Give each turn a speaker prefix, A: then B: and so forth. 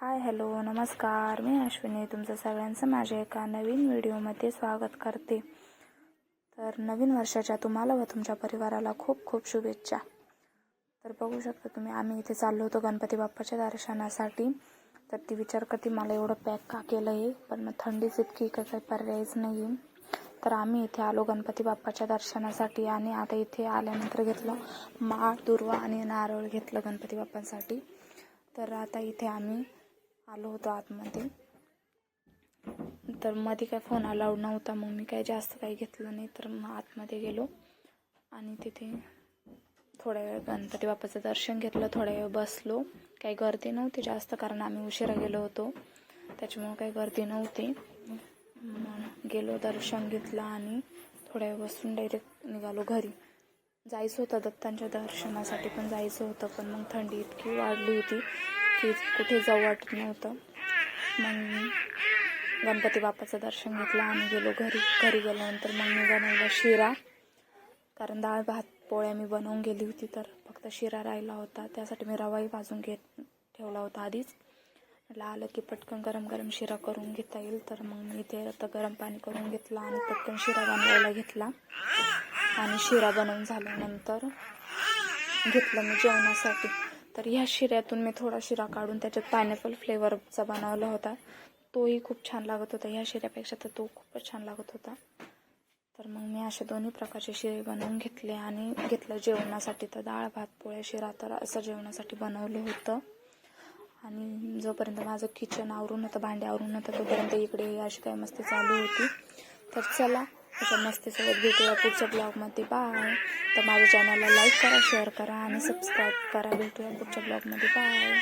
A: Hi hello नमस्कार, मी अश्विनी तुमचं सगळ्यांचं माझ्या एका नवीन व्हिडिओमध्ये स्वागत करते. तर नवीन वर्षाच्या तुम्हाला व तुमच्या परिवाराला खूप खूप शुभेच्छा. तर बघू शकता तुम्ही, आम्ही इथे चाललो होतो गणपती बाप्पाच्या दर्शनासाठी. तर ती विचार करते मला एवढं पॅक का केलं आहे, पण मग थंडीच इतकी काही पर्यायच नाही. तर आम्ही इथे आलो गणपती बाप्पाच्या दर्शनासाठी आणि आता इथे आल्यानंतर घेतलं माळ, दुर्वा आणि नारळ घेतलं गणपती बाप्पांसाठी. तर आता इथे आम्ही आलो होतो आतमध्ये. तर मध्ये काय फोन अलाउड नव्हता, मग मी काय जास्त काही घेतलं नाही. तर मग आतमध्ये गेलो आणि तिथे थोड्या वेळ गणपती बाप्पाचं दर्शन घेतलं, थोड्या वेळ बसलो. काही गर्दी नव्हती जास्त, कारण आम्ही उशिरा गेलो होतो त्याच्यामुळे काही गर्दी नव्हती. गेलो, दर्शन घेतलं आणि थोड्या वेळ बसून डायरेक्ट निघालो घरी. जायचं होतं दत्तांच्या दर्शनासाठी, पण जायचं होतं, पण मग थंडी इतकी वाढली होती की कुठे जाऊ वाटत नव्हतं. मग गणपती बाप्पाचं दर्शन घेतलं आणि गेलो घरी. घरी गेल्यानंतर मग मी बनवला शिरा, कारण डाळ भात पोळ्या मी बनवून गेली होती, तर फक्त शिरा राहिला होता. त्यासाठी मी रवाही भाजून ठेवला होता आधीच. म्हटलं आलं की पटकन गरम गरम शिरा करून घेता येईल. तर मग मी इथे आता गरम पाणी करून घेतलं आणि पटकन शिरा बनवायला घेतला. आणि शिरा बनवून झाल्यानंतर घेतलं मी जेवणासाठी. तर ह्या शिऱ्यातून मी थोडा शिरा काढून त्याच्यात पायनॅपल फ्लेवरचा बनवला होता, तोही खूप छान लागत होता. ह्या शिऱ्यापेक्षा तर तो खूपच छान लागत होता. तर मग मी असे दोन्ही प्रकारचे शिरे बनवून घेतले आणि घेतलं जेवणासाठी. तर डाळ भात पोळ्या शिरा तर असं जेवणासाठी बनवलं होतं. आणि जोपर्यंत माझं किचन आवरून होतं, भांडे आवरून होतं, तोपर्यंत इकडे अशी काय मस्ती चालू होती. तर चला अशा मस्तीसोबत भेटूया पुढच्या ब्लॉगमध्ये. बाय. तर माझ्या चॅनलला लाईक करा, शेअर करा आणि सबस्क्राईब करा. भेटूया पुढच्या ब्लॉगमध्ये. बाय.